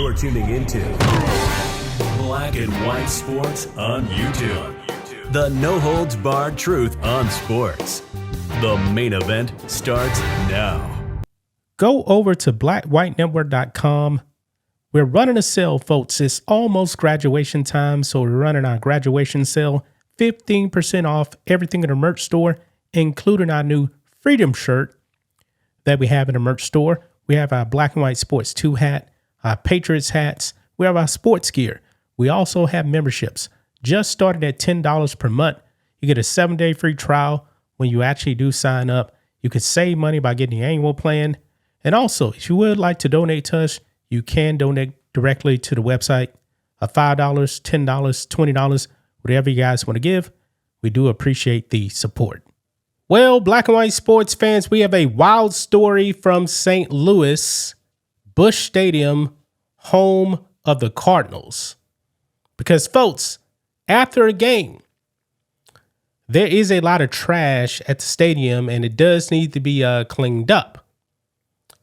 You're tuning into Black and White Sports on YouTube. The no-holds-barred truth on sports. The main event starts now. Go over to blackwhitenetwork.com. We're running a sale, folks. It's almost graduation time, so we're running our graduation sale. 15% off everything in the merch store, including our new Freedom shirt that we have in the merch store. We have our Black and White Sports 2 hat, our Patriots hats. We have our sports gear. We also have memberships. Just started at $10 per month. You get a 7-day free trial when you actually do sign up. You can save money by getting the annual plan. And also, if you would like to donate to us, you can donate directly to the website. $5, $10, $20, whatever you guys want to give. We do appreciate the support. Well, Black and White sports fans, we have a wild story from St. Louis, Busch Stadium, home of the Cardinals. Because, folks, after a game, there is a lot of trash at the stadium, and it does need to be cleaned up.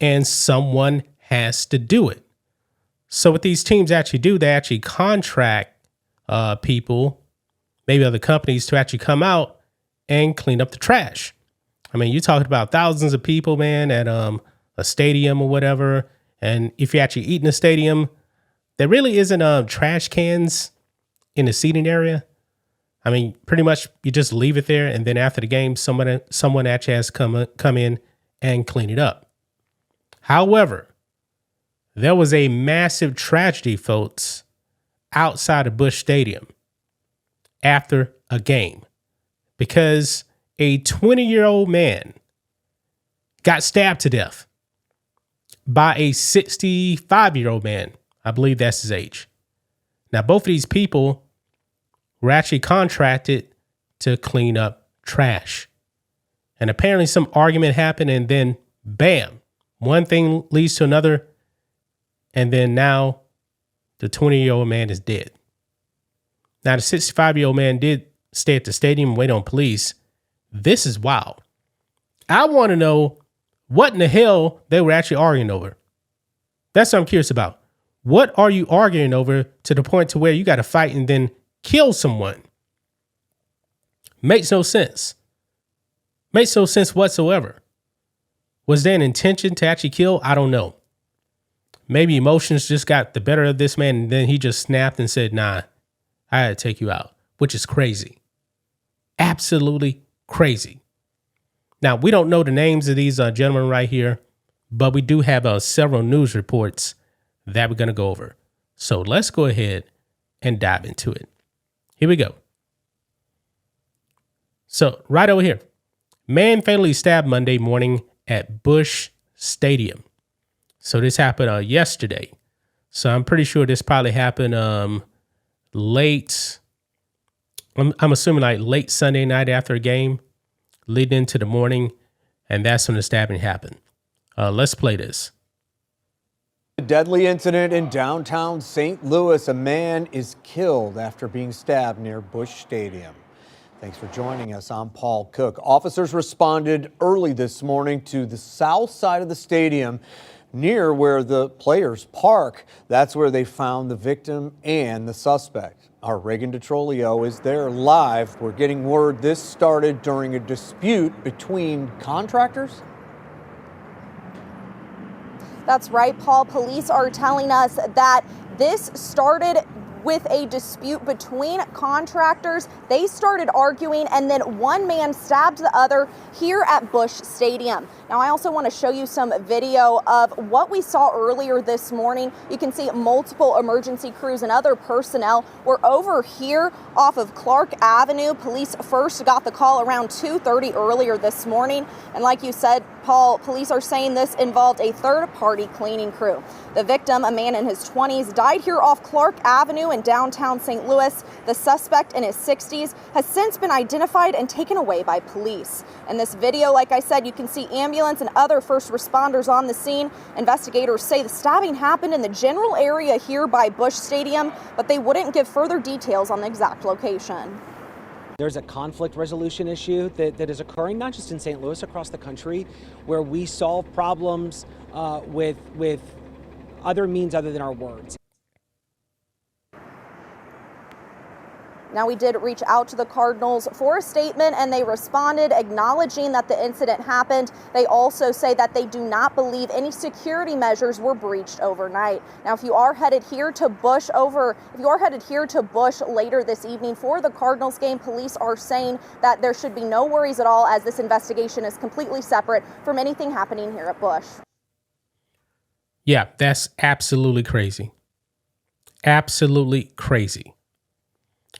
And someone has to do it. So what these teams actually do, they actually contract people, maybe other companies, to actually come out and clean up the trash. I mean, you're talking about thousands of people, man, at a stadium or whatever. And if you're actually eating a stadium, there really isn't trash cans in the seating area. I mean, pretty much you just leave it there, and then after the game, someone actually has to come in and clean it up. However, there was a massive tragedy, folks, outside of Busch Stadium after a game, because a 20-year-old man got stabbed to death by a 65-year-old man. I believe that's his age. Now, both of these people were actually contracted to clean up trash. And apparently some argument happened, and then bam, one thing leads to another. And then now the 20-year-old man is dead. Now, the 65-year-old man did stay at the stadium and wait on police. This is wild. I want to know what in the hell they were actually arguing over. That's what I'm curious about. What are you arguing over to the point to where you got to fight and then kill someone? Makes no sense. Makes no sense whatsoever. Was there an intention to actually kill? I don't know. Maybe emotions just got the better of this man, and then he just snapped and said, nah, I had to take you out, which is crazy. Absolutely crazy. Now, we don't know the names of these gentlemen right here, but we do have several news reports that we're going to go over. So let's go ahead and dive into it. Here we go. So right over here, man fatally stabbed Monday morning at Busch Stadium. So this happened yesterday. So I'm pretty sure this probably happened late. I'm assuming like late Sunday night after a game, leading into the morning, and that's when the stabbing happened. Let's play this. A deadly incident in downtown St. Louis. A man is killed after being stabbed near Busch Stadium. Thanks for joining us. I'm Paul Cook. Officers responded early this morning to the south side of the stadium near where the players park. That's where they found the victim and the suspect. Our Reagan DeTrolio is there live. We're getting word this started during a dispute between contractors. That's right, Paul. Police are telling us that this started with a dispute between contractors. They started arguing, and then one man stabbed the other here at Busch Stadium. Now, I also want to show you some video of what we saw earlier this morning. You can see multiple emergency crews and other personnel were over here off of Clark Avenue. Police first got the call around 2:30 earlier this morning. And like you said, Paul, police are saying this involved a third-party cleaning crew. The victim, a man in his 20s, died here off Clark Avenue in downtown St. Louis. The suspect in his 60s has since been identified and taken away by police. In this video, like I said, you can see ambulance and other first responders on the scene. Investigators say the stabbing happened in the general area here by Busch Stadium, but they wouldn't give further details on the exact location. There's a conflict resolution issue that is occurring not just in St. Louis, across the country, where we solve problems with other means other than our words. Now, we did reach out to the Cardinals for a statement, and they responded acknowledging that the incident happened. They also say that they do not believe any security measures were breached overnight. Now, if you are headed here to Bush later this evening for the Cardinals game, police are saying that there should be no worries at all, as this investigation is completely separate from anything happening here at Bush. Yeah, that's absolutely crazy. Absolutely crazy.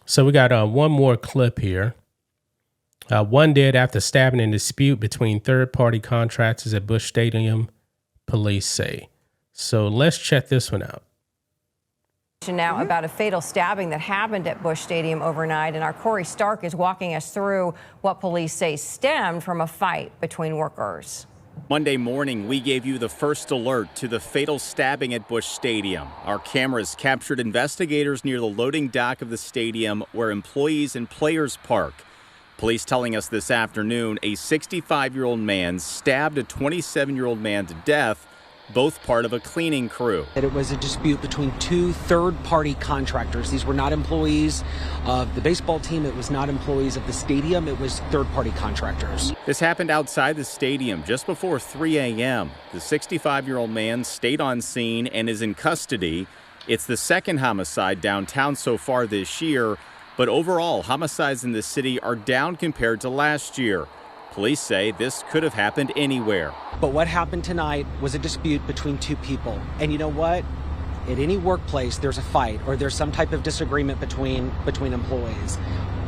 So we got one more clip here. One dead after stabbing in dispute between third-party contractors at Busch Stadium, police say. So let's check this one out. Now about a fatal stabbing that happened at Busch Stadium overnight, and our Corey Stark is walking us through what police say stemmed from a fight between workers. Monday morning, we gave you the first alert to the fatal stabbing at Busch Stadium. Our cameras captured investigators near the loading dock of the stadium where employees and players park. Police telling us this afternoon a 65-year-old man stabbed a 27-year-old man to death, both part of a cleaning crew. It was a dispute between two third-party contractors. These were not employees of the baseball team. It was not employees of the stadium. It was third-party contractors. This happened outside the stadium just before 3 a.m. The 65-year-old man stayed on scene and is in custody. It's the second homicide downtown so far this year, but overall, homicides in the city are down compared to last year. Police say this could have happened anywhere. But what happened tonight was a dispute between two people. And you know what? At any workplace, there's a fight or there's some type of disagreement between employees.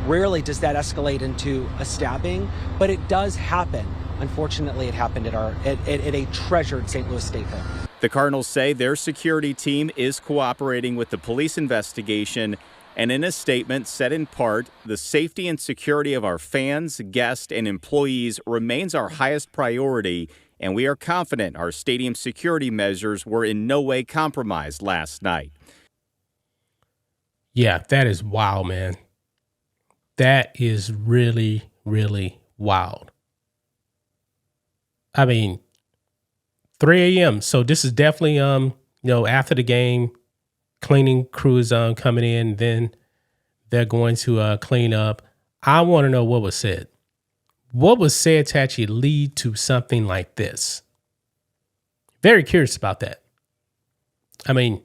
Rarely does that escalate into a stabbing, but it does happen. Unfortunately, it happened at a treasured St. Louis State Home. The Cardinals say their security team is cooperating with the police investigation, and in a statement said in part, the safety and security of our fans, guests, and employees remains our highest priority, and we are confident our stadium security measures were in no way compromised last night. Yeah, that is wild, man. That is really, really wild. I mean, 3 a.m. So this is definitely, after the game. Cleaning crews coming in, then they're going to clean up. I want to know what was said. What was said to actually lead to something like this? Very curious about that. I mean,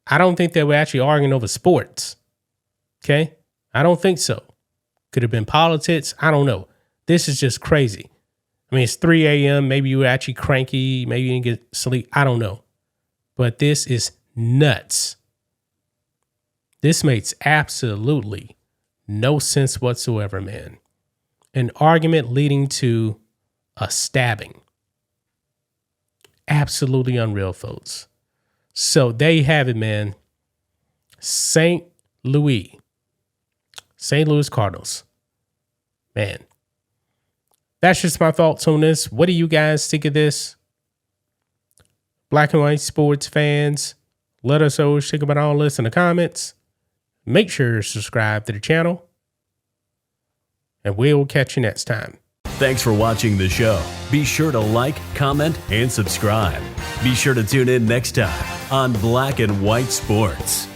I don't think they were actually arguing over sports. Okay? I don't think so. Could have been politics. I don't know. This is just crazy. I mean, it's 3 a.m. Maybe you were actually cranky. Maybe you didn't get sleep. I don't know. But this is nuts. This makes absolutely no sense whatsoever, man. An argument leading to a stabbing. Absolutely unreal, folks. So there you have it, man. St. Louis Cardinals. Man, that's just my thoughts on this. What do you guys think of this? Black and white sports fans, let us know what you think about all this in the comments. Make sure to subscribe to the channel, and we'll catch you next time. Thanks for watching the show. Be sure to like, comment, and subscribe. Be sure to tune in next time on Black and White Sports.